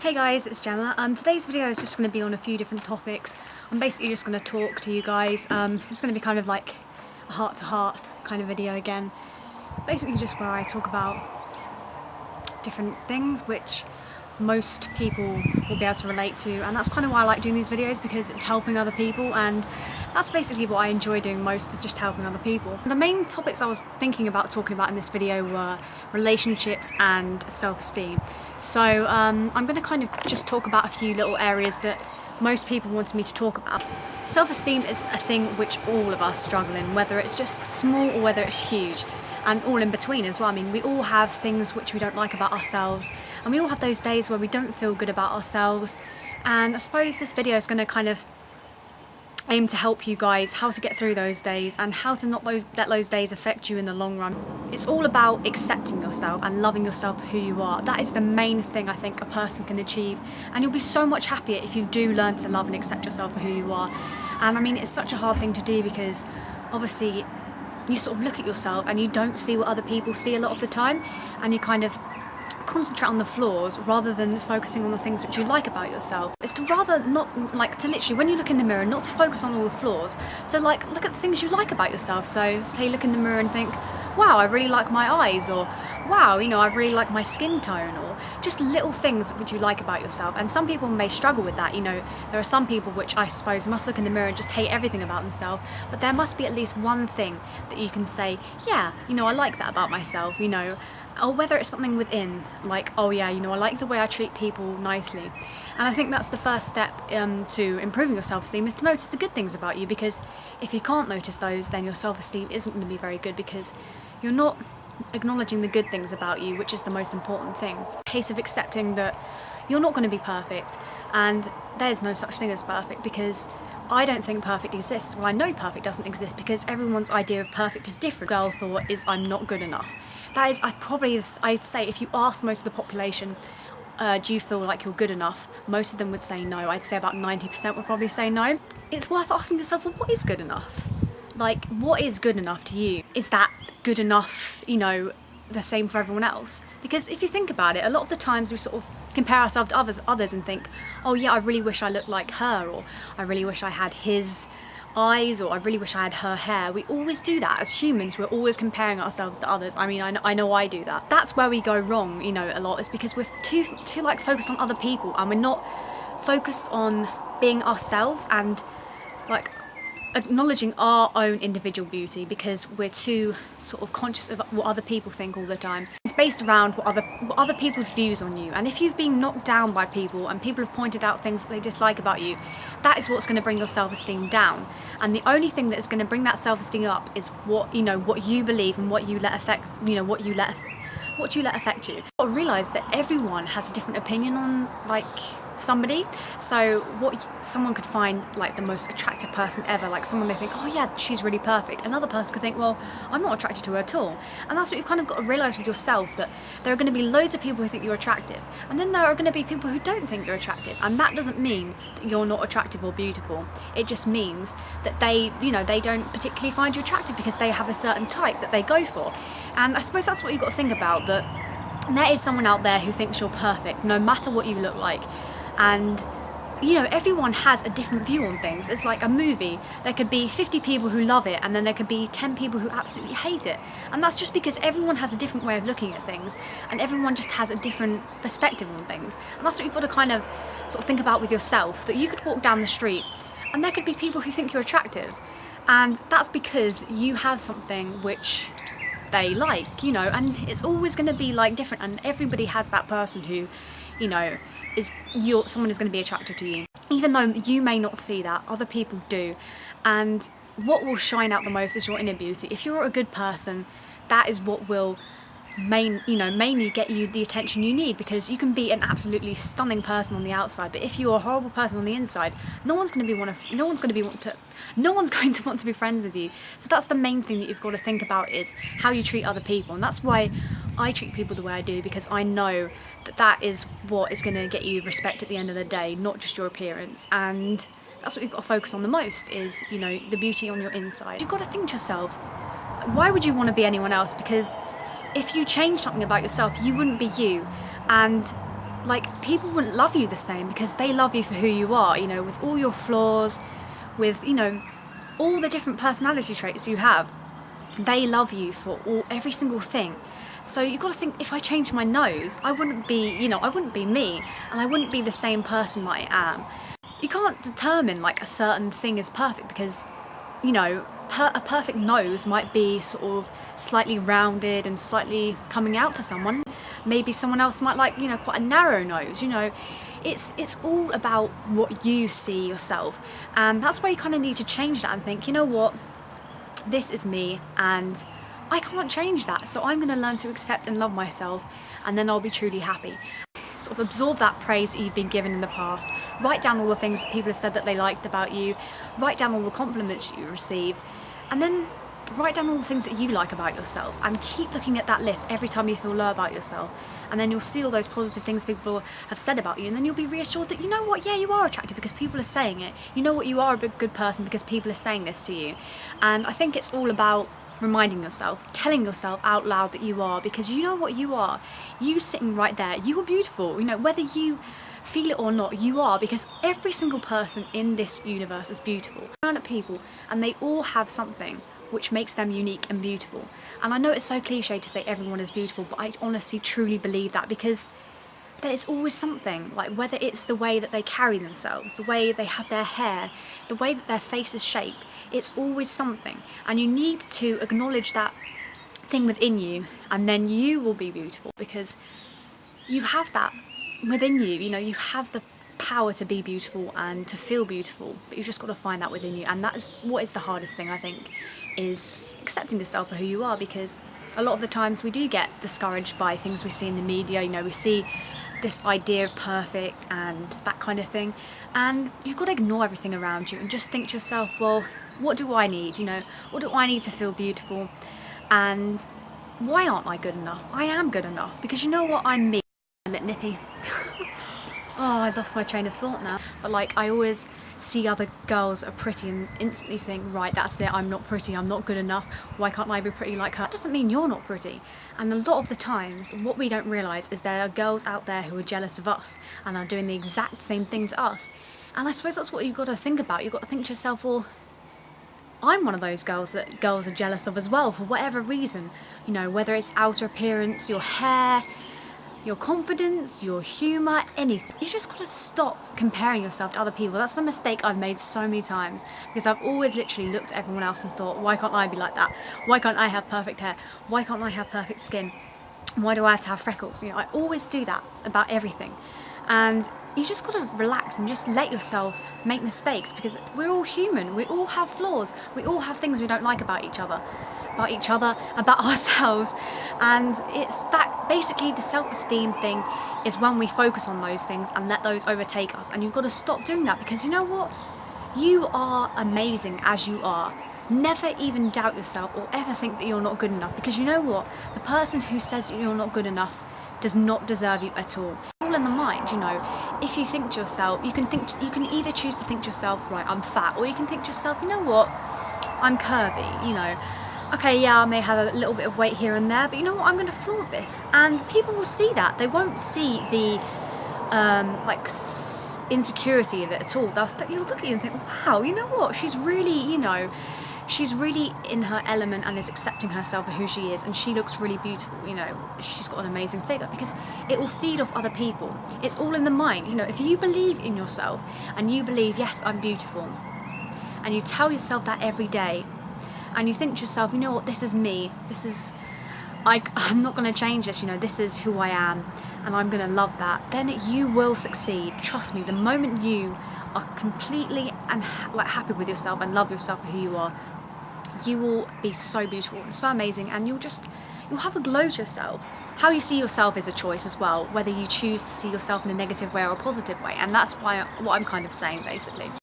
Hey guys, it's Gemma. Today's video is just going to be on a few different topics. I'm basically just going to talk to you guys. It's going to be kind of like a heart-to-heart kind of video again. Basically just where I talk about different things which most people will be able to relate to, and that's kind of why I like doing these videos, because it's helping other people, and that's basically what I enjoy doing most, is just helping other people. The main topics I was thinking about talking about in this video were relationships and self-esteem. So I'm going to kind of just talk about a few little areas that most people wanted me to talk about. Self-esteem is a thing which all of us struggle in, whether it's just small or whether it's huge, and all in between as well. I mean, we all have things which we don't like about ourselves, and we all have those days where we don't feel good about ourselves, and I suppose this video is going to kind of aim to help you guys how to get through those days and how to not let those days affect you in the long run. It's all about accepting yourself and loving yourself for who you are. That is the main thing I think a person can achieve, and you'll be so much happier if you do learn to love and accept yourself for who you are. And I mean, it's such a hard thing to do because obviously you sort of look at yourself and you don't see what other people see a lot of the time, and you kind of concentrate on the flaws rather than focusing on the things which you like about yourself. It's to rather not, like, to literally, when you look in the mirror, not to focus on all the flaws, to like look at the things you like about yourself. So say look in the mirror and think, wow, I really like my eyes, or wow, you know, I really like my skin tone, or just little things which you like about yourself. And some people may struggle with that, you know. There are some people which I suppose must look in the mirror and just hate everything about themselves, but there must be at least one thing that you can say, yeah, you know, I like that about myself, you know. Or whether it's something within, like, oh yeah, you know, I like the way I treat people nicely. And I think that's the first step to improving your self-esteem, is to notice the good things about you, because if you can't notice those, then your self-esteem isn't going to be very good, because you're not acknowledging the good things about you, which is the most important thing. A case of accepting that you're not going to be perfect, and there's no such thing as perfect, because I don't think perfect exists. Well, I know perfect doesn't exist, because everyone's idea of perfect is different. Girl thought is I'm not good enough. That is, I'd say if you ask most of the population, do you feel like you're good enough? Most of them would say no. I'd say about 90% would probably say no. It's worth asking yourself, well, what is good enough? Like, what is good enough to you? Is that good enough, you know, the same for everyone else? Because if you think about it, a lot of the times we sort of compare ourselves to others and think, oh yeah, I really wish I looked like her, or I really wish I had his eyes, or I really wish I had her hair. We always do that as humans. We're always comparing ourselves to others. I mean, I know I do that. That's where we go wrong, you know, a lot, is because we're too like focused on other people, and we're not focused on being ourselves and like acknowledging our own individual beauty, because we're too sort of conscious of what other people think all the time. It's based around what other people's views on you, and if you've been knocked down by people and people have pointed out things that they dislike about you, that is what's going to bring your self-esteem down. And the only thing that is going to bring that self-esteem up is what you believe and what you let affect you. You've got to realise that everyone has a different opinion on like somebody. So someone could find like the most attractive person ever, like someone they think, oh yeah, she's really perfect. Another person could think, well, I'm not attracted to her at all. And that's what you've kind of got to realise with yourself, that there are going to be loads of people who think you're attractive, and then there are going to be people who don't think you're attractive. And that doesn't mean that you're not attractive or beautiful. It just means that they don't particularly find you attractive because they have a certain type that they go for. And I suppose that's what you've got to think about, that there is someone out there who thinks you're perfect no matter what you look like. And you know, everyone has a different view on things. It's like a movie. There could be 50 people who love it, and then there could be 10 people who absolutely hate it. And that's just because everyone has a different way of looking at things, and everyone just has a different perspective on things. And that's what you've got to kind of sort of think about with yourself, that you could walk down the street and there could be people who think you're attractive, and that's because you have something which they like, you know, and it's always going to be like different, and everybody has that person who, you know, someone is going to be attracted to you. Even though you may not see that, other people do. And what will shine out the most is your inner beauty. If you're a good person, that is what will mainly get you the attention you need, because you can be an absolutely stunning person on the outside, but if you're a horrible person on the inside, no one's going to want to be friends with you. So that's the main thing that you've got to think about, is how you treat other people. And that's why I treat people the way I do, because I know that is what is going to get you respect at the end of the day, not just your appearance. And that's what you've got to focus on the most, is, you know, the beauty on your inside. You've got to think to yourself, why would you want to be anyone else? Because if you change something about yourself, you wouldn't be you. And like, people wouldn't love you the same because they love you for who you are, you know, with all your flaws, with, you know, all the different personality traits you have. They love you for every single thing. So you've got to think, if I changed my nose, I wouldn't be, you know, I wouldn't be me, and I wouldn't be the same person that I am. You can't determine like a certain thing is perfect because, you know, a perfect nose might be sort of slightly rounded and slightly coming out to someone. Maybe someone else might like, you know, quite a narrow nose, you know. It's all about what you see yourself, and that's why you kind of need to change that and think, you know what, this is me and I can't change that, so I'm going to learn to accept and love myself, and then I'll be truly happy. Sort of absorb that praise that you've been given in the past, write down all the things that people have said that they liked about you, write down all the compliments you receive, and then write down all the things that you like about yourself, and keep looking at that list every time you feel low about yourself. And then you'll see all those positive things people have said about you, and then you'll be reassured that, you know what, yeah, you are attractive because people are saying it. You know what, you are a good person because people are saying this to you. And I think it's all about reminding yourself, telling yourself out loud that you are, because you know what you are. You sitting right there, you are beautiful. You know, whether you feel it or not, you are, because every single person in this universe is beautiful. Around at people, and they all have something which makes them unique and beautiful. And I know it's so cliche to say everyone is beautiful, but I honestly truly believe that, because there is always something, like whether it's the way that they carry themselves, the way they have their hair, the way that their face is shaped, it's always something. And you need to acknowledge that thing within you, and then you will be beautiful, because you have that within you. You know, you have the power to be beautiful and to feel beautiful, but you've just got to find that within you. And that is what is the hardest thing, I think, is accepting yourself for who you are, because a lot of the times we do get discouraged by things we see in the media. You know, we see this idea of perfect and that kind of thing, and you've got to ignore everything around you and just think to yourself, well, what do I need? You know, what do I need to feel beautiful? And why aren't I good enough? I am good enough, because you know what, I'm me. I'm a bit nippy. Oh, I lost my train of thought now. But like, I always see other girls are pretty and instantly think, right, that's it, I'm not pretty, I'm not good enough, why can't I be pretty like her? That doesn't mean you're not pretty. And a lot of the times, what we don't realise is there are girls out there who are jealous of us and are doing the exact same thing to us. And I suppose that's what you've got to think about. You've got to think to yourself, well, I'm one of those girls that girls are jealous of as well, for whatever reason. You know, whether it's outer appearance, your hair, your confidence, your humour, anything. You just got to stop comparing yourself to other people. That's the mistake I've made so many times, because I've always literally looked at everyone else and thought, why can't I be like that? Why can't I have perfect hair? Why can't I have perfect skin? Why do I have to have freckles? You know, I always do that about everything. And you just got to relax and just let yourself make mistakes, because we're all human. We all have flaws. We all have things we don't like about each other, about ourselves. And it's that, basically the self-esteem thing is when we focus on those things and let those overtake us. And you've got to stop doing that, because you know what? You are amazing as you are. Never even doubt yourself or ever think that you're not good enough, because you know what? The person who says that you're not good enough does not deserve you at all. It's all in the mind, you know. If you think to yourself, you can either choose to think to yourself, right, I'm fat, or you can think to yourself, you know what? I'm curvy, you know. Okay, yeah, I may have a little bit of weight here and there, but you know what? I'm going to flaunt this. And people will see that. They won't see the insecurity of it at all. You'll look at you and think, wow, you know what? She's really, you know, she's really in her element and is accepting herself for who she is, and she looks really beautiful, you know, she's got an amazing figure, because it will feed off other people. It's all in the mind, you know. If you believe in yourself and you believe, yes, I'm beautiful, and you tell yourself that every day, and you think to yourself, you know what, this is me, I'm not going to change this, you know, this is who I am, and I'm going to love that, then you will succeed. Trust me, the moment you are completely and happy with yourself and love yourself for who you are, you will be so beautiful and so amazing, and you'll have a glow to yourself. How you see yourself is a choice as well, whether you choose to see yourself in a negative way or a positive way, and that's what I'm kind of saying, basically.